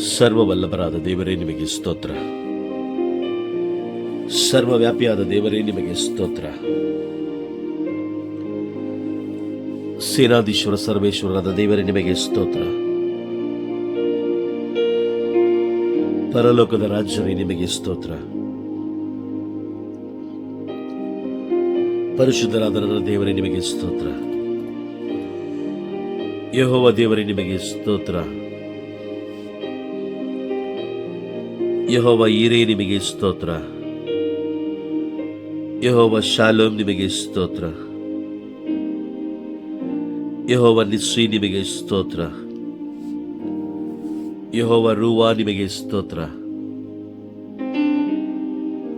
ಸರ್ವವಲ್ಲಭರಾದ ದೇವರೇ ನಿಮಗೆ ಸ್ತೋತ್ರ. ಸರ್ವವ್ಯಾಪಿಯಾದ ದೇವರೇ ನಿಮಗೆ ಸ್ತೋತ್ರ. ಸೇನಾಧೀಶ್ವರ ಸರ್ವೇಶ್ವರರಾದ ದೇವರೇ ನಿಮಗೆ ಸ್ತೋತ್ರ. ಪರಲೋಕದ ರಾಜ್ಯವೇ ನಿಮಗೆ ಸ್ತೋತ್ರ. ಪರಿಶುದ್ಧರಾದ ನನ್ನ ದೇವರೇ ನಿಮಗೆ ಸ್ತೋತ್ರ. ಯೆಹೋವ ದೇವರೇ ನಿಮಗೆ ಸ್ತೋತ್ರ. ಯೆಹೋವ ಈರೇ ನಿಮಗೆ ಸ್ತೋತ್ರ. ಯೆಹೋವ ಶಾಲೋಮ್ ನಿಮಗೆ ಸ್ತೋತ್ರ. ಯೆಹೋವ ನಿಸ್ಸಿ ನಿಮಗೆ ಸ್ತೋತ್ರ. ಯೆಹೋವ ರೂವಾ ನಿಮಗೆ ಸ್ತೋತ್ರ.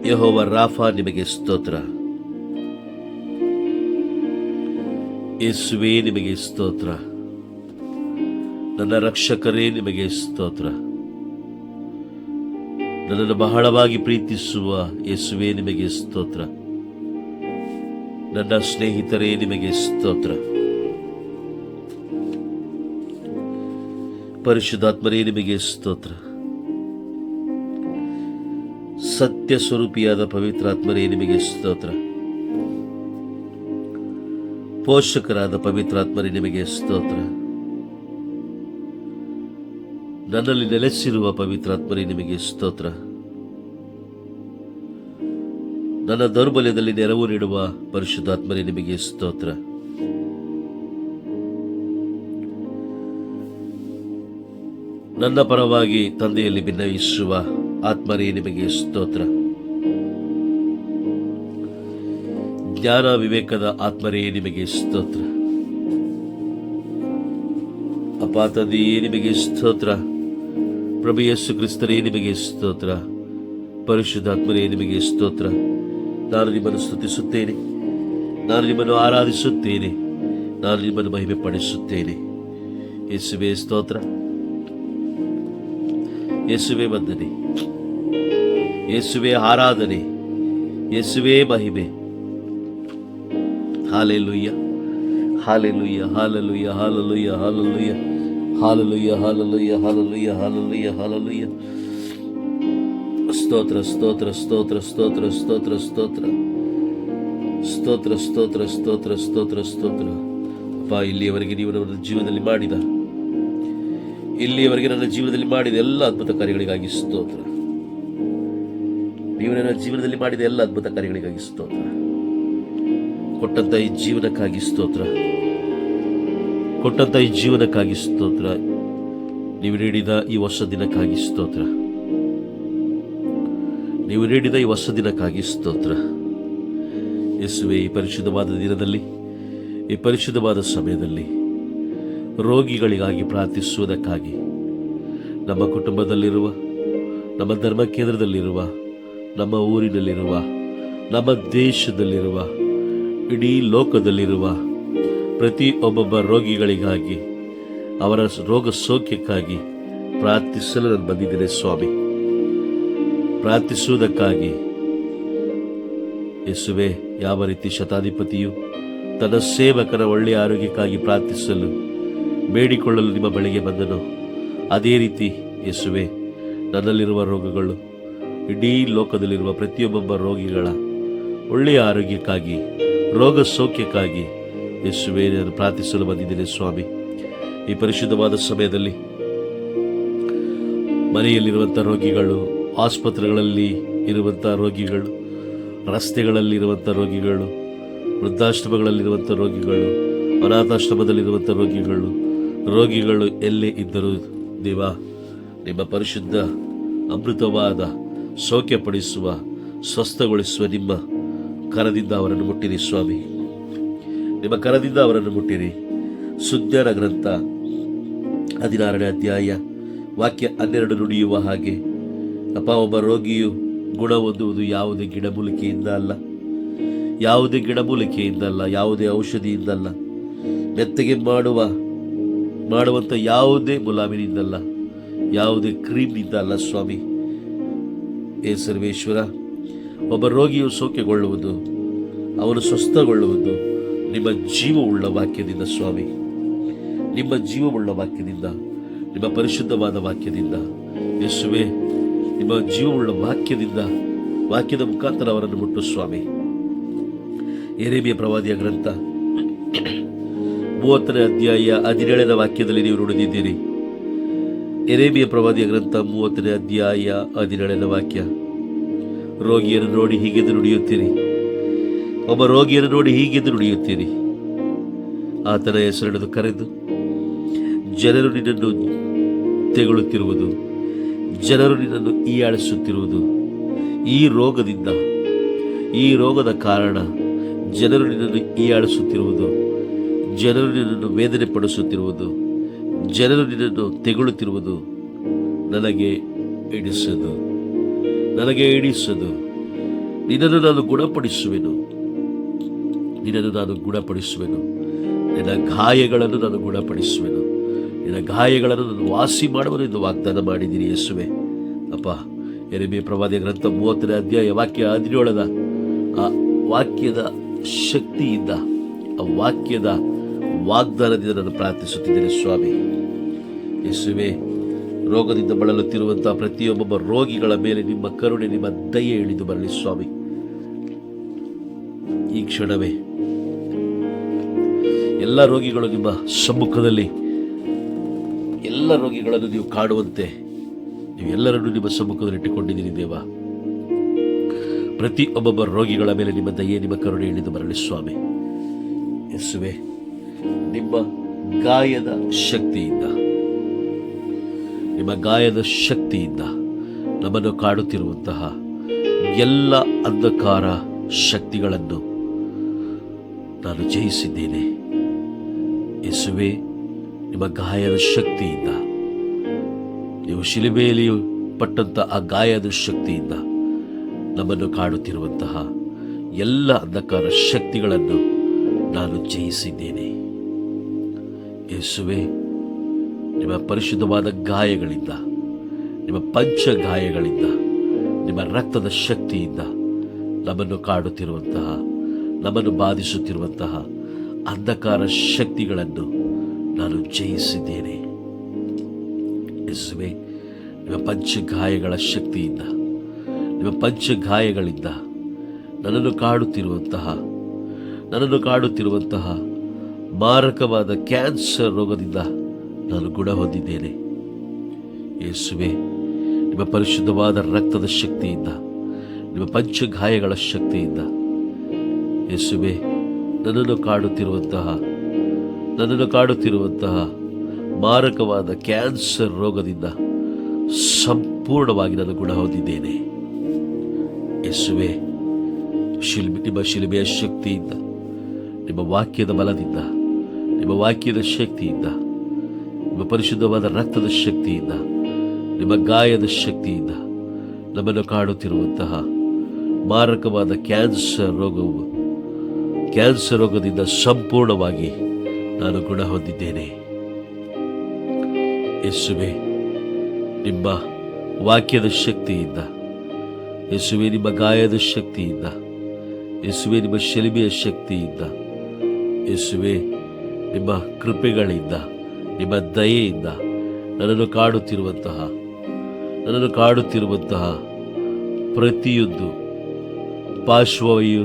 ಯೆಹೋವ ರಾಫಾ ನಿಮಗೆ ಸ್ತೋತ್ರ. ಯೇಸುವೇ ನಿಮಗೆ ಸ್ತೋತ್ರ. ನನ್ನ ರಕ್ಷಕರೇ ನಿಮಗೆ ಸ್ತೋತ್ರ. ನನ್ನನ್ನು ಬಹಳವಾಗಿ ಪ್ರೀತಿಸುವ ಯೇಸುವೇ ನಿಮಗೆ ಸ್ತೋತ್ರ. ನನ್ನ ಸ್ನೇಹಿತರೇ ನಿಮಗೆ ಸ್ತೋತ್ರ. ಪರಿಶುದ್ಧಾತ್ಮರೇ ನಿಮಗೆ ಸ್ತೋತ್ರ. ಸತ್ಯ ಸ್ವರೂಪಿಯಾದ ಪವಿತ್ರಾತ್ಮರೇ ನಿಮಗೆ ಸ್ತೋತ್ರ. ಪೋಷಕರಾದ ಪವಿತ್ರಾತ್ಮರೇ ನಿಮಗೆ ಸ್ತೋತ್ರ. ನನ್ನಲ್ಲಿ ನೆಲೆಸಿರುವ ಪವಿತ್ರಾತ್ಮರೇ ನಿಮಗೆ ಸ್ತೋತ್ರ. ನನ್ನ ದೌರ್ಬಲ್ಯದಲ್ಲಿ ನೆರವು ನೀಡುವ ಪರಿಶುದ್ಧಾತ್ಮರೇ ನಿಮಗೆ ಸ್ತೋತ್ರ. ನನ್ನ ಪರವಾಗಿ ತಂದೆಯಲ್ಲಿ ಭಿನ್ನವಿಸುವ ಆತ್ಮರೇ ನಿಮಗೆ ಸ್ತೋತ್ರ. ಜ್ಞಾನ ವಿವೇಕದ ಆತ್ಮರೇ ನಿಮಗೆ ಸ್ತೋತ್ರ. ಅಪ್ಪ ತಂದೆಯೇ ನಿಮಗೆ ಸ್ತೋತ್ರ. ಪ್ರಭು ಯೇಸು ಕ್ರಿಸ್ತರೇ ನಿಮಗೆ ಸ್ತೋತ್ರ. ಪರಿಶುದ್ಧಾತ್ಮರೇ ನಿಮಗೆ ಸ್ತೋತ್ರ. ನಾನು ನಿಮ್ಮನ್ನು ಸ್ತುತಿಸುತ್ತೇನೆ, ನಾನು ನಿಮ್ಮನ್ನು ಆರಾಧಿಸುತ್ತೇನೆ, ನಾನು ನಿಮ್ಮನ್ನು ಮಹಿಮೆ ಪಡಿಸುತ್ತೇನೆ. ಯೇಸುವೇ ಸ್ತೋತ್ರ, ಯೇಸುವೇ ವಂದನೆ, ಯೇಸುವೇ ಆರಾಧನೆ, ಯೇಸುವೇ ಮಹಿಮೆ. Hallelujah, hallelujah, hallelujah, hallelujah, hallelujah, hallelujah, hallelujah, hallelujah, hallelujah, hallelujah. ಸ್ತೋತ್ರ, ಸ್ತೋತ್ರ, ಸ್ತೋತ್ರ, ಸ್ತೋತ್ರ, ಸ್ತೋತ್ರ, ಸ್ತೋತ್ರ, ಸ್ತೋತ್ರ, ಸ್ತೋತ್ರ, ಸ್ತೋತ್ರ, ಸ್ತೋತ್ರ, ಸ್ತೋತ್ರ. ಅಪ್ಪ, ಇಲ್ಲಿಯವರೆಗೆ ನೀವು ನನ್ನ ಜೀವನದಲ್ಲಿ ಮಾಡಿದ ಎಲ್ಲ ಅದ್ಭುತ ಕಾರ್ಯಗಳಿಗಾಗಿ ಸ್ತೋತ್ರ. ನೀವು ನನ್ನ ಜೀವನದಲ್ಲಿ ಮಾಡಿದ ಎಲ್ಲ ಅದ್ಭುತ ಕಾರ್ಯಗಳಿಗಾಗಿ ಸ್ತೋತ್ರ. ಕೊಟ್ಟಂತ ಈ ಜೀವನಕ್ಕಾಗಿ ಸ್ತೋತ್ರ. ಕೊಟ್ಟಂತ ಈ ಜೀವನಕ್ಕಾಗಿ ಸ್ತೋತ್ರ. ನೀವು ನೀಡಿದ ಈ ಹೊಸ ದಿನಕ್ಕಾಗಿ ಸ್ತೋತ್ರ. ನೀವು ನೀಡಿದ ಈ ಹೊಸ ದಿನಕ್ಕಾಗಿ ಸ್ತೋತ್ರ. ಯೇಸುವೇ, ಈ ಪರಿಶುದ್ಧವಾದ ದಿನದಲ್ಲಿ, ಈ ಪರಿಶುದ್ಧವಾದ ಸಮಯದಲ್ಲಿ ರೋಗಿಗಳಿಗಾಗಿ ಪ್ರಾರ್ಥಿಸುವುದಕ್ಕಾಗಿ ನಮ್ಮ ಕುಟುಂಬದಲ್ಲಿರುವ, ನಮ್ಮ ಧರ್ಮ ಕೇಂದ್ರದಲ್ಲಿರುವ, ನಮ್ಮ ಊರಿನಲ್ಲಿರುವ, ನಮ್ಮ ದೇಶದಲ್ಲಿರುವ, ಇಡೀ ಲೋಕದಲ್ಲಿರುವ ಪ್ರತಿ ಒಬ್ಬೊಬ್ಬ ರೋಗಿಗಳಿಗಾಗಿ, ಅವರ ರೋಗ ಸೌಖ್ಯಕ್ಕಾಗಿ ಪ್ರಾರ್ಥಿಸಲು ನಾನು ಬಂದಿದ್ದೇನೆ ಸ್ವಾಮಿ. ಪ್ರಾರ್ಥಿಸುವುದಕ್ಕಾಗಿ ಯೇಸುವೆ, ಯಾವ ರೀತಿ ಶತಾಧಿಪತಿಯು ತನ್ನ ಸೇವಕರ ಒಳ್ಳೆಯ ಆರೋಗ್ಯಕ್ಕಾಗಿ ಪ್ರಾರ್ಥಿಸಲು ಬೇಡಿಕೊಳ್ಳಲು ನಿಮ್ಮ ಬಳಿಗೆ ಬಂದನು, ಅದೇ ರೀತಿ ಯೇಸುವೆ, ನನ್ನಲ್ಲಿರುವ ರೋಗಗಳು, ಇಡೀ ಲೋಕದಲ್ಲಿರುವ ಪ್ರತಿಯೊಬ್ಬೊಬ್ಬ ರೋಗಿಗಳ ಒಳ್ಳೆಯ ಆರೋಗ್ಯಕ್ಕಾಗಿ, ರೋಗ ಸೌಖ್ಯಕ್ಕಾಗಿ ಯೇಸುವೆ, ನಾನು ಪ್ರಾರ್ಥಿಸಲು ಬಂದಿದ್ದೇನೆ ಸ್ವಾಮಿ. ಈ ಪರಿಶುದ್ಧವಾದ ಸಮಯದಲ್ಲಿ ಮನೆಯಲ್ಲಿರುವಂಥ ರೋಗಿಗಳು, ಆಸ್ಪತ್ರೆಗಳಲ್ಲಿ ಇರುವಂಥ ರೋಗಿಗಳು, ರಸ್ತೆಗಳಲ್ಲಿರುವಂಥ ರೋಗಿಗಳು, ವೃದ್ಧಾಶ್ರಮಗಳಲ್ಲಿರುವಂಥ ರೋಗಿಗಳು, ಅನಾಥಾಶ್ರಮದಲ್ಲಿರುವಂಥ ರೋಗಿಗಳು ಎಲ್ಲೇ ಇದ್ದರೂ ದೇವ, ನಿಮ್ಮ ಪರಿಶುದ್ಧ ಅಮೃತವಾದ ಸೌಖ್ಯಪಡಿಸುವ, ಸ್ವಸ್ಥಗೊಳಿಸುವ ನಿಮ್ಮ ಕರದಿಂದ ಅವರನ್ನು ಮುಟ್ಟಿರಿ ಸ್ವಾಮಿ. ನಿಮ್ಮ ಕರದಿಂದ ಅವರನ್ನು ಮುಟ್ಟಿರಿ. ಸುಜ್ಞಾನ ಗ್ರಂಥ 16ನೇ ಅಧ್ಯಾಯ ವಾಕ್ಯ 12 ನುಡಿಯುವ ಹಾಗೆ, ಅಪ್ಪ, ಒಬ್ಬ ರೋಗಿಯು ಗುಣ ಹೊಂದುವುದು ಯಾವುದೇ ಗಿಡಮೂಲಿಕೆಯಿಂದ ಅಲ್ಲ, ಯಾವುದೇ ಗಿಡಮೂಲಿಕೆಯಿಂದ ಅಲ್ಲ, ಯಾವುದೇ ಔಷಧಿಯಿಂದಲ್ಲ, ಮೆತ್ತಗೆ ಮಾಡುವಂಥ ಯಾವುದೇ ಮುಲಾಮಿನಿಂದಲ್ಲ, ಯಾವುದೇ ಕ್ರೀಮ್ನಿಂದ ಅಲ್ಲ ಸ್ವಾಮಿ. ಏ ಸರ್ವೇಶ್ವರ, ಒಬ್ಬ ರೋಗಿಯು ಸೌಖ್ಯಗೊಳ್ಳುವುದು, ಅವನು ಸ್ವಸ್ಥಗೊಳ್ಳುವುದು ನಿಮ್ಮ ಜೀವವುಳ್ಳ ವಾಕ್ಯದಿಂದ ಸ್ವಾಮಿ. ನಿಮ್ಮ ಜೀವವುಳ್ಳ ವಾಕ್ಯದಿಂದ, ನಿಮ್ಮ ಪರಿಶುದ್ಧವಾದ ವಾಕ್ಯದಿಂದ ಯೇಸುವೆ, ನಿಮ್ಮ ಜೀವವುಳ್ಳ ವಾಕ್ಯದ ಮುಖಾಂತರ ಅವರನ್ನು ಮುಟ್ಟು ಸ್ವಾಮಿ. ಯೆರೆಮೀಯ ಪ್ರವಾದಿಯ ಗ್ರಂಥ 30ನೇ ಅಧ್ಯಾಯ 17ನೇ ವಾಕ್ಯದಲ್ಲಿ ನೀವು ನುಡಿದಿದ್ದೀರಿ. ಯೆರೆಮೀಯ ಪ್ರವಾದಿಯ ಗ್ರಂಥ 30ನೇ ಅಧ್ಯಾಯ 17ನೇ ವಾಕ್ಯ. ರೋಗಿಯನ್ನು ನೋಡಿ ಹೀಗೆಂದು ನುಡಿಯುತ್ತೀರಿ, ಒಬ್ಬ ರೋಗಿಯನ್ನು ನೋಡಿ ಹೀಗೆಂದು ನುಡಿಯುತ್ತೀರಿ, ಆತನ ಹೆಸರನ್ನು ಕರೆದು ಜನರು ನಿನ್ನನ್ನು ತೆಗಳುತ್ತಿರುವುದು, ಜನರು ನಿನ್ನನ್ನು ಹೀಯಾಳಿಸುತ್ತಿರುವುದು, ಈ ರೋಗದ ಕಾರಣ ಜನರು ನಿನ್ನನ್ನು ಹೀಯಾಳಿಸುತ್ತಿರುವುದು, ಜನರು ನಿನ್ನನ್ನು ವೇದನೆ ಪಡಿಸುತ್ತಿರುವುದು, ಜನರು ನಿನ್ನನ್ನು ತೆಗಳುತ್ತಿರುವುದು ನನಗೆ ಹಿಡಿಸದು. ನಿನ್ನನ್ನು ನಾನು ಗುಣಪಡಿಸುವೆನು. ನಿನ್ನ ಗಾಯಗಳನ್ನು ನಾನು ಗುಣಪಡಿಸುವೆನು. ನಿನ್ನ ಗಾಯಗಳನ್ನು ನಾನು ವಾಸಿ ಮಾಡುವೆನು ಎಂದು ವಾಗ್ದಾನ ಮಾಡಿದ್ದೀನಿ ಯೇಸುವೆ. ಅಪ್ಪ, ಯೆರೆಮೀಯ ಪ್ರವಾದಿಯ ಗ್ರಂಥ 30ನೇ ಅಧ್ಯಾಯ ವಾಕ್ಯ 17ದ ಆ ವಾಕ್ಯದ ಶಕ್ತಿಯಿಂದ, ಆ ವಾಕ್ಯದ ವಾಗ್ದಾನದಿಂದ ನಾನು ಪ್ರಾರ್ಥಿಸುತ್ತಿದ್ದೇನೆ ಸ್ವಾಮಿ. ಯೇಸುವೆ, ರೋಗದಿಂದ ಬಳಲುತ್ತಿರುವಂತಹ ಪ್ರತಿಯೊಬ್ಬ ರೋಗಿಗಳ ಮೇಲೆ ನಿಮ್ಮ ಕರುಣೆ, ನಿಮ್ಮ ದಯೆ ಇಳಿದು ಬರಲಿ ಸ್ವಾಮಿ. ಈ ಕ್ಷಣವೇ ಎಲ್ಲ ರೋಗಿಗಳು ನಿಮ್ಮ ಸಮ್ಮುಖದಲ್ಲಿ, ಎಲ್ಲ ರೋಗಿಗಳನ್ನು ನೀವು ಕಾಣುವಂತೆ ನೀವೆಲ್ಲರನ್ನು ನಿಮ್ಮ ಸಮ್ಮುಖದಲ್ಲಿ ಇಟ್ಟುಕೊಂಡಿದ್ದೀರಿ ದೇವ. ಪ್ರತಿಯೊಬ್ಬೊಬ್ಬ ರೋಗಿಗಳ ಮೇಲೆ ನಿಮ್ಮ ದಯೆ, ನಿಮ್ಮ ಕರುಣೆ ಇಳಿದು ಬರಲಿ ಸ್ವಾಮಿ. ಯೇಸುವೆ, ನಿಮ್ಮ ಗಾಯದ ಶಕ್ತಿಯಿಂದ ನಮ್ಮನ್ನು ಕಾಡುತ್ತಿರುವಂತಹ ಎಲ್ಲ ಅಂಧಕಾರ ಶಕ್ತಿಗಳನ್ನು ನಾನು ಜಯಿಸಿದ್ದೇನೆ. ಯೇಸುವೆ, ನಿಮ್ಮ ಗಾಯದ ಶಕ್ತಿಯಿಂದ, ನೀವು ಶಿಲುಬೆಯಲ್ಲಿ ಪಟ್ಟಂತ ಆ ಗಾಯದ ಶಕ್ತಿಯಿಂದ ನಮ್ಮನ್ನು ಕಾಡುತ್ತಿರುವಂತಹ ಎಲ್ಲ ಅಂಧಕಾರ ಶಕ್ತಿಗಳನ್ನು ನಾನು ಜಯಿಸಿದ್ದೇನೆ. ಯೇಸುವೆ, ನಿಮ್ಮ ಪರಿಶುದ್ಧವಾದ ಗಾಯಗಳಿಂದ, ನಿಮ್ಮ ಪಂಚ ಗಾಯಗಳಿಂದ, ನಿಮ್ಮ ರಕ್ತದ ಶಕ್ತಿಯಿಂದ ನಮ್ಮನ್ನು ಕಾಡುತ್ತಿರುವಂತಹ, ನಮ್ಮನ್ನು ಬಾಧಿಸುತ್ತಿರುವಂತಹ ಅಂಧಕಾರ ಶಕ್ತಿಗಳನ್ನು ನಾನು ಜಯಿಸಿದ್ದೇನೆ. ಯೇಸುವೆ, ನಿಮ್ಮ ಪಂಚ ಗಾಯಗಳ ಶಕ್ತಿಯಿಂದ, ನಿಮ್ಮ ಪಂಚ ಗಾಯಗಳಿಂದ ನನ್ನನ್ನು ಕಾಡುತ್ತಿರುವಂತಹ ಮಾರಕವಾದ ಕ್ಯಾನ್ಸರ್ ರೋಗದಿಂದ ನಾನು ಗುಣ ಹೊಂದಿದ್ದೇನೆ. ಯೇಸುವೆ, ನಿಮ್ಮ ಪರಿಶುದ್ಧವಾದ ರಕ್ತದ ಶಕ್ತಿಯಿಂದ, ನಿಮ್ಮ ಪಂಚ ಗಾಯಗಳ ಶಕ್ತಿಯಿಂದ ಯೇಸುವೆ, ನನ್ನನ್ನು ಕಾಡುತ್ತಿರುವಂತಹ ಮಾರಕವಾದ ಕ್ಯಾನ್ಸರ್ ರೋಗದಿಂದ ಸಂಪೂರ್ಣವಾಗಿ ನಾನು ಗುಣ ಹೊಂದಿದ್ದೇನೆ. ಯೇಸುವೆ, ನಿಮ್ಮ ಶಿಲುಬೆಯ ಶಕ್ತಿಯಿಂದ, ನಿಮ್ಮ ವಾಕ್ಯದ ಬಲದಿಂದ, ನಿಮ್ಮ ವಾಕ್ಯದ ಶಕ್ತಿಯಿಂದ, ನಿಮ್ಮ ಪರಿಶುದ್ಧವಾದ ರಕ್ತದ ಶಕ್ತಿಯಿಂದ, ನಿಮ್ಮ ಗಾಯದ ಶಕ್ತಿಯಿಂದ ನಮ್ಮನ್ನು ಕಾಡುತ್ತಿರುವಂತಹ ಮಾರಕವಾದ ಕ್ಯಾನ್ಸರ್ ರೋಗದಿಂದ ಸಂಪೂರ್ಣವಾಗಿ ನಾನು ಗುಣ ಹೊಂದಿದ್ದೇನೆ. ಯೇಸುವೆ, ನಿಮ್ಮ ವಾಕ್ಯದ ಶಕ್ತಿಯಿಂದ, ಯೇಸುವೆ, ನಿಮ್ಮ ಗಾಯದ ಶಕ್ತಿಯಿಂದ, ಯೇಸುವೆ, ನಿಮ್ಮ ಶಿಲುಬೆಯ ಶಕ್ತಿಯಿಂದ, ಯೇಸುವೆ, ನಿಮ್ಮ ಕೃಪೆಗಳಿಂದ, ನಿಮ್ಮ ದಯೆಯಿಂದ ನನ್ನನ್ನು ಕಾಡುತ್ತಿರುವಂತಹ ಪ್ರತಿಯೊಂದು ಪಾರ್ಶ್ವವಾಯು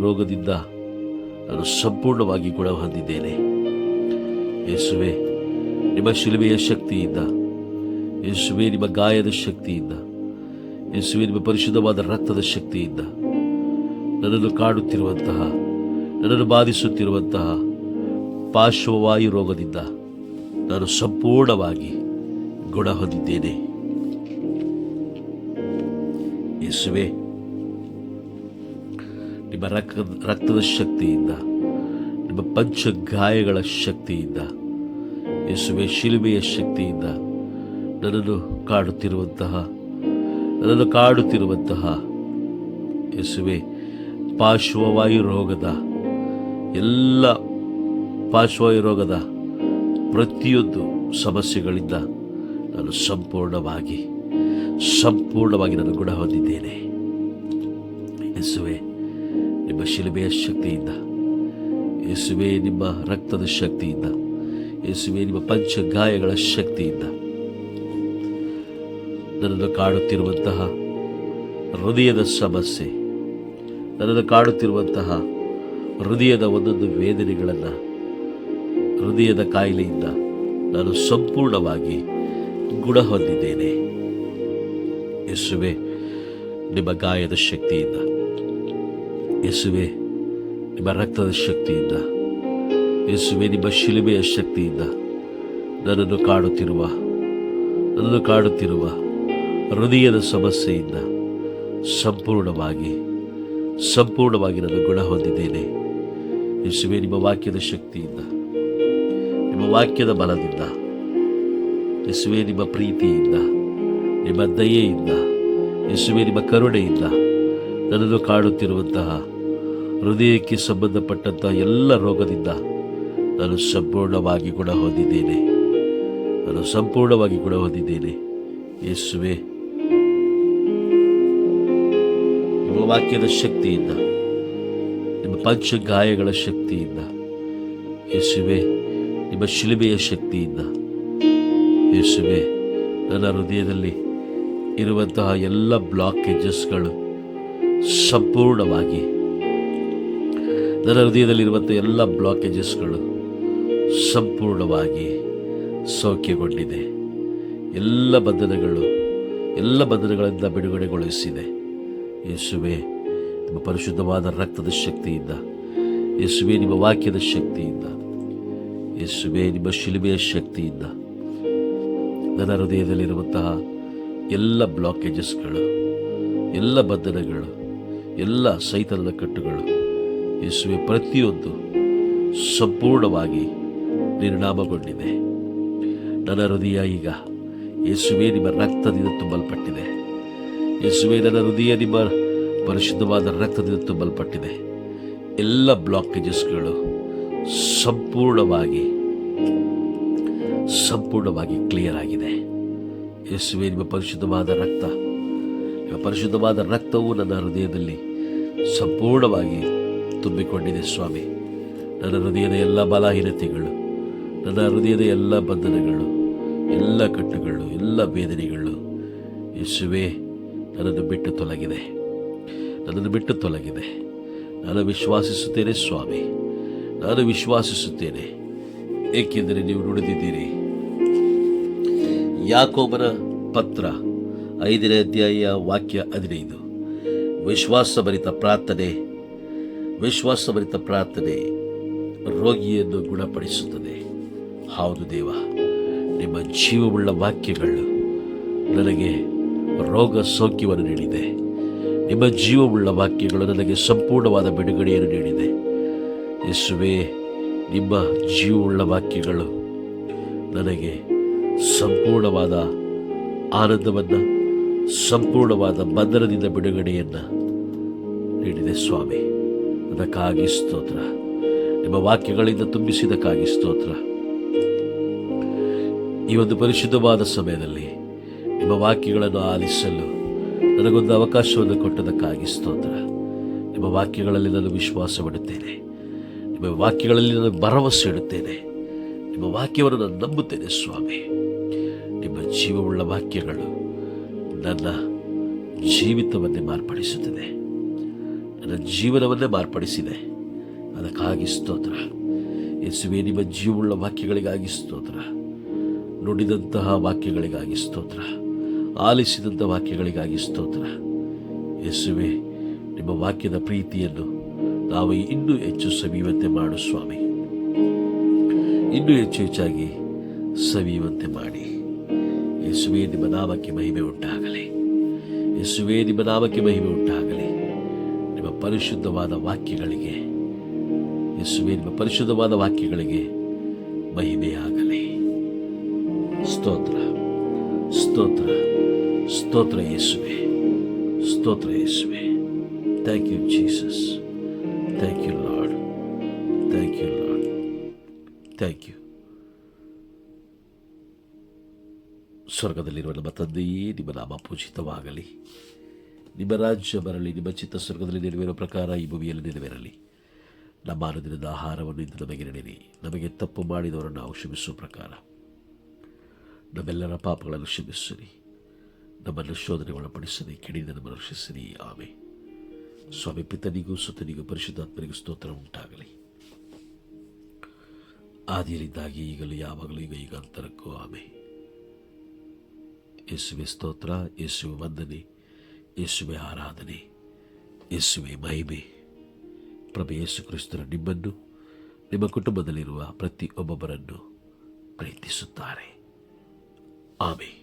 ರೋಗದಿಂದ ನಾನು ಸಂಪೂರ್ಣವಾಗಿ ಗುಣ ಹೊಂದಿದ್ದೇನೆ. ಯೇಸುವೆ, ನಿಮ್ಮ ಶಿಲುಬೆಯ ಶಕ್ತಿಯಿಂದ, ಯೇಸುವೆ, ನಿಮ್ಮ ಗಾಯದ ಶಕ್ತಿಯಿಂದ, ಯೇಸುವೆ, ನಿಮ್ಮ ಪರಿಶುದ್ಧವಾದ ರಕ್ತದ ಶಕ್ತಿಯಿಂದ ನನ್ನನ್ನು ಬಾಧಿಸುತ್ತಿರುವಂತಹ ಪಾರ್ಶ್ವವಾಯು ರೋಗದಿಂದ ನಾನು ಸಂಪೂರ್ಣವಾಗಿ ಗುಣ ಹೊಂದಿದ್ದೇನೆ. ಯೇಸುವೆ, ನಿಮ್ಮ ರಕ್ತದ ಶಕ್ತಿಯಿಂದ, ನಿಮ್ಮ ಪಂಚ ಗಾಯಗಳ ಶಕ್ತಿಯಿಂದ, ಯೇಸುವೆ, ಶಿಲುಬೆಯ ಶಕ್ತಿಯಿಂದ ನನ್ನನ್ನು ಕಾಡುತ್ತಿರುವಂತಹ ಯೇಸುವೆ, ಪಾರ್ಶ್ವವಾಯು ರೋಗದ ಪ್ರತಿಯೊಂದು ಸಮಸ್ಯೆಗಳಿಂದ ನಾನು ಸಂಪೂರ್ಣವಾಗಿ ನಾನು ಗುಣ ಹೊಂದಿದ್ದೇನೆ. ಯೇಸುವೆ, ನಿಮ್ಮ ಶಿಲುಬೆಯ ಶಕ್ತಿಯಿಂದ, ಯೇಸುವೆ, ನಿಮ್ಮ ರಕ್ತದ ಶಕ್ತಿಯಿಂದ, ಯೇಸುವೆ, ನಿಮ್ಮ ಪಂಚ ಗಾಯಗಳ ಶಕ್ತಿಯಿಂದ ನನ್ನನ್ನು ಕಾಡುತ್ತಿರುವಂತಹ ಹೃದಯದ ಸಮಸ್ಯೆ, ನನ್ನನ್ನು ಕಾಡುತ್ತಿರುವಂತಹ ಹೃದಯದ ಒಂದೊಂದು ವೇದನೆಗಳನ್ನು, ಹೃದಯದ ಕಾಯಿಲೆಯಿಂದ ನಾನು ಸಂಪೂರ್ಣವಾಗಿ ಗುಣ ಹೊಂದಿದ್ದೇನೆ. ಯೇಸುವೆ, ನಿಮ್ಮ ಗಾಯದ ಶಕ್ತಿಯಿಂದ, ಯೇಸುವೆ ನಿಮ್ಮ ರಕ್ತದ ಶಕ್ತಿಯಿಂದ, ಯೇಸುವೆ ನಿಮ್ಮ ಶಿಲುಬೆಯ ಶಕ್ತಿಯಿಂದ ನನ್ನನ್ನು ಕಾಡುತ್ತಿರುವ ಹೃದಯದ ಸಮಸ್ಯೆಯಿಂದ ಸಂಪೂರ್ಣವಾಗಿ ನಾನು ಗುಣ ಹೊಂದಿದ್ದೇನೆ. ಯೇಸುವೆ ನಿಮ್ಮ ವಾಕ್ಯದ ಶಕ್ತಿಯಿಂದ, ನಿಮ್ಮ ವಾಕ್ಯದ ಬಲದಿಂದ, ಯೇಸುವೆ ನಿಮ್ಮ ಪ್ರೀತಿಯಿಂದ, ನಿಮ್ಮ ದಯೆಯಿಂದ, ಯೇಸುವೆ ನಿಮ್ಮ ಕರುಣೆಯಿಂದ ನನ್ನನ್ನು ಕಾಡುತ್ತಿರುವಂತಹ ಹೃದಯಕ್ಕೆ ಸಂಬಂಧಪಟ್ಟಂತಹ ಎಲ್ಲ ರೋಗದಿಂದ ನಾನು ಸಂಪೂರ್ಣವಾಗಿ ಗುಣ ಹೊಂದಿದ್ದೇನೆ. ಯೇಸುವೆ ನಿಮ್ಮ ವಾಕ್ಯದ ಶಕ್ತಿಯಿಂದ, ನಿಮ್ಮ ಪಂಚ ಗಾಯಗಳ ಶಕ್ತಿಯಿಂದ, ಯೇಸುವೆ ನಿಮ್ಮ ಶಿಲುಬೆಯ ಶಕ್ತಿಯಿಂದ, ಯೇಸುವೆ ನನ್ನ ಹೃದಯದಲ್ಲಿ ಇರುವಂತಹ ಎಲ್ಲ ಬ್ಲಾಕೇಜಸ್ಗಳು ಸಂಪೂರ್ಣವಾಗಿ, ನನ್ನ ಹೃದಯದಲ್ಲಿರುವಂಥ ಎಲ್ಲ ಬ್ಲಾಕೇಜಸ್ಗಳು ಸಂಪೂರ್ಣವಾಗಿ ಸೌಖ್ಯಗೊಂಡಿದೆ. ಎಲ್ಲ ಬಂಧನಗಳಿಂದ ಬಿಡುಗಡೆಗೊಳಿಸಿದೆ. ಯೇಸುವೆ ನಿಮ್ಮ ಪರಿಶುದ್ಧವಾದ ರಕ್ತದ ಶಕ್ತಿಯಿಂದ, ಯೇಸುವೆ ನಿಮ್ಮ ವಾಕ್ಯದ ಶಕ್ತಿಯಿಂದ, ಯೇಸುವೆ ನಿಮ್ಮ ಶಿಲುಬೆಯ ಶಕ್ತಿಯಿಂದ ನನ್ನ ಹೃದಯದಲ್ಲಿರುವಂತಹ ಎಲ್ಲ ಬ್ಲಾಕೇಜಸ್ಗಳು, ಎಲ್ಲ ಬಂಧನಗಳು, ಎಲ್ಲ ಸೈತಾನದ ಕಟ್ಟುಗಳು, ಯೇಸುವೆ ಪ್ರತಿಯೊಂದು ಸಂಪೂರ್ಣವಾಗಿ ನಿರ್ನಾಮಗೊಂಡಿದೆ. ನನ್ನ ಹೃದಯ ಈಗ ಯೇಸುವೆ ನಿಮ್ಮ ರಕ್ತದಿಂದ ತುಂಬಲ್ಪಟ್ಟಿದೆ. ಯೇಸುವೆ ನನ್ನ ಹೃದಯ ನಿಮ್ಮ ಪರಿಶುದ್ಧವಾದ ರಕ್ತದಿಂದ ತುಂಬಲ್ಪಟ್ಟಿದೆ. ಎಲ್ಲ ಬ್ಲಾಕೇಜಸ್ಗಳು ಸಂಪೂರ್ಣವಾಗಿ ಕ್ಲಿಯರ್ ಆಗಿದೆ. ಯೇಸುವೆ ನಿಮ್ಮ ಪರಿಶುದ್ಧವಾದ ರಕ್ತವು ನನ್ನ ಹೃದಯದಲ್ಲಿ ಸಂಪೂರ್ಣವಾಗಿ ತುಂಬಿಕೊಂಡಿದೆ. ಸ್ವಾಮಿ, ನನ್ನ ಹೃದಯದ ಎಲ್ಲ ಬಲಹೀನತೆಗಳು, ನನ್ನ ಹೃದಯದ ಎಲ್ಲ ಬಂಧನಗಳು, ಎಲ್ಲ ಕಟ್ಟುಗಳು, ಎಲ್ಲ ವೇದನೆಗಳು ಯೇಸುವೆ ನನ್ನನ್ನು ಬಿಟ್ಟು ತೊಲಗಿದೆ. ನಾನು ವಿಶ್ವಾಸಿಸುತ್ತೇನೆ ಸ್ವಾಮಿ, ನಾನು ವಿಶ್ವಾಸಿಸುತ್ತೇನೆ. ಏಕೆಂದರೆ ನೀವು ನುಡಿದಿದ್ದೀರಿ. ಯಾಕೋಬನ ಪತ್ರ 5ನೇ ಅಧ್ಯಾಯ ವಾಕ್ಯ 15, ವಿಶ್ವಾಸಭರಿತ ಪ್ರಾರ್ಥನೆ ರೋಗಿಯನ್ನು ಗುಣಪಡಿಸುತ್ತದೆ. ಹೌದು ದೇವ, ನಿಮ್ಮ ಜೀವವುಳ್ಳ ವಾಕ್ಯಗಳು ನನಗೆ ರೋಗ ಸೌಖ್ಯವನ್ನು ನೀಡಿದೆ. ನಿಮ್ಮ ಜೀವವುಳ್ಳ ವಾಕ್ಯಗಳು ನನಗೆ ಸಂಪೂರ್ಣವಾದ ಬಿಡುಗಡೆಯನ್ನು ನೀಡಿದೆ. ಯೇಸುವೆ, ನಿಮ್ಮ ಜೀವವುಳ್ಳ ವಾಕ್ಯಗಳು ನನಗೆ ಸಂಪೂರ್ಣವಾದ ಆನಂದವನ್ನು, ಸಂಪೂರ್ಣವಾದ ಬಂಧನದಿಂದ ಬಿಡುಗಡೆಯನ್ನು ನೀಡಿದೆ. ಸ್ವಾಮಿ, ಅದಕ್ಕಾಗಿ ಸ್ತೋತ್ರ. ನಿಮ್ಮ ವಾಕ್ಯಗಳಿಂದ ತುಂಬಿಸಿದಕ್ಕಾಗಿ ಸ್ತೋತ್ರ. ಈ ಒಂದು ಪರಿಶುದ್ಧವಾದ ಸಮಯದಲ್ಲಿ ನಿಮ್ಮ ವಾಕ್ಯಗಳನ್ನು ಆಲಿಸಲು ನನಗೊಂದು ಅವಕಾಶವನ್ನು ಕೊಟ್ಟದಕ್ಕಾಗಿ ಸ್ತೋತ್ರ. ನಿಮ್ಮ ವಾಕ್ಯಗಳಲ್ಲಿ ನಾನು ವಿಶ್ವಾಸವಿಡುತ್ತೇನೆ. ನಿಮ್ಮ ವಾಕ್ಯಗಳಲ್ಲಿ ನಾನು ಭರವಸೆ ಇಡುತ್ತೇನೆ. ನಿಮ್ಮ ವಾಕ್ಯವನ್ನು ನಾನು ನಂಬುತ್ತೇನೆ. ಸ್ವಾಮಿ, ನಿಮ್ಮ ಜೀವವುಳ್ಳ ವಾಕ್ಯಗಳು ನನ್ನ ಜೀವಿತವನ್ನೇ ಮಾರ್ಪಡಿಸುತ್ತದೆ, ನನ್ನ ಜೀವನವನ್ನೇ ಮಾರ್ಪಡಿಸಿದೆ. ಅದಕ್ಕಾಗಿ ಸ್ತೋತ್ರ. ಯೇಸುವೆ, ನಿಮ್ಮ ಜೀವವುಳ್ಳ ವಾಕ್ಯಗಳಿಗಾಗಿ ಸ್ತೋತ್ರ. ನುಡಿದಂತಹ ವಾಕ್ಯಗಳಿಗಾಗಿ ಸ್ತೋತ್ರ. ಆಲಿಸಿದಂಥ ವಾಕ್ಯಗಳಿಗಾಗಿ ಸ್ತೋತ್ರ. ಯೇಸುವೆ, ನಿಮ್ಮ ವಾಕ್ಯದ ಪ್ರೀತಿಯನ್ನು ನಾವು ಇನ್ನೂ ಹೆಚ್ಚು ಸವಿಯುವಂತೆ ಮಾಡು ಸ್ವಾಮಿ. ಇನ್ನೂ ಹೆಚ್ಚಾಗಿ ಸವಿಯುವಂತೆ ಮಾಡಿ. ಯೇಸುವೆ, ನಿಮ್ಮ ನಾಮಕ್ಕೆ ಮಹಿಮೆ ಉಂಟಾಗಲಿ. ಯೇಸುವೆ, ನಿಮ್ಮ ನಾಮಕ್ಕೆ ಮಹಿಮೆ ಉಂಟಾಗಲಿ. ನಿಮ್ಮ ಪರಿಶುದ್ಧವಾದ ವಾಕ್ಯಗಳಿಗೆ, ಯೇಸುವೆ, ನಿಮ್ಮ ಪರಿಶುದ್ಧವಾದ ವಾಕ್ಯಗಳಿಗೆ ಮಹಿಮೆಯಾಗಲಿ. ಸ್ತೋತ್ರ, ಸ್ತೋತ್ರ, ಸ್ತೋತ್ರ ಯೇಸುವೆ, ಸ್ತೋತ್ರ ಯೇಸುವೆ. Thank you Jesus. Thank you Lord. Thank you Lord. Thank you. ಸ್ವರ್ಗದಲ್ಲಿರುವ ನಮ್ಮ ತಂದೆಯೇ, ನಿಮ್ಮ ನಾಮ ಪೂಜಿತವಾಗಲಿ. ನಿಮ್ಮ ರಾಜ್ಯ ಬರಲಿ. ನಿಮ್ಮ ಚಿತ್ತ ಸ್ವರ್ಗದಲ್ಲಿ ನೆರವೇರೋ ಪ್ರಕಾರ ಈ ಭೂಮಿಯಲ್ಲಿ ನೆರವೇರಲಿ. ನಮ್ಮ ಅನುದಿನದ ಆಹಾರವನ್ನು ಇಂದು ನಮಗೆ ನೀಡಿರಿ. ನಮಗೆ ತಪ್ಪು ಮಾಡಿದವರನ್ನು ನಾವು ಕ್ಷಮಿಸುವ ಪ್ರಕಾರ ನಮ್ಮೆಲ್ಲರ ಪಾಪಗಳನ್ನು ಕ್ಷಮಿಸಿರಿ. ನಮ್ಮನ್ನು ಶೋಧನೆ ಒಳಪಡಿಸದೆ ಕೆಡಿದ ನಮ್ಮನ್ನು ರಕ್ಷಿಸಿರಿ. ಆಮೆ. ಸ್ವಾಮಿ ಪಿತನಿಗೂ ಸುತನಿಗೂ ಪರಿಶುದ್ಧಾತ್ಮನಿಗೂ ಸ್ತೋತ್ರ ಉಂಟಾಗಲಿ. ಆದಿಯಲ್ಲಿದ್ದಾಗಿ ಈಗಲೂ ಯಾವಾಗಲೂ ಈಗ ಅಂತರಕ್ಕೂ. ಆಮೆ. ಯೇಸುವೆ ಸ್ತೋತ್ರ, ಯೇಸುವೆ ವಂದನೆ, ಯೇಸುವೆ ಆರಾಧನೆ, ಯೇಸುವೆ ಮಹಿಮೆ. ಪ್ರಭು ಯೇಸು ಕ್ರಿಸ್ತರು ನಿಮ್ಮನ್ನು, ನಿಮ್ಮ ಕುಟುಂಬದಲ್ಲಿರುವ ಪ್ರತಿ ಒಬ್ಬೊಬ್ಬರನ್ನು ಪ್ರೀತಿಸುತ್ತಾರೆ. ಆಮೆ.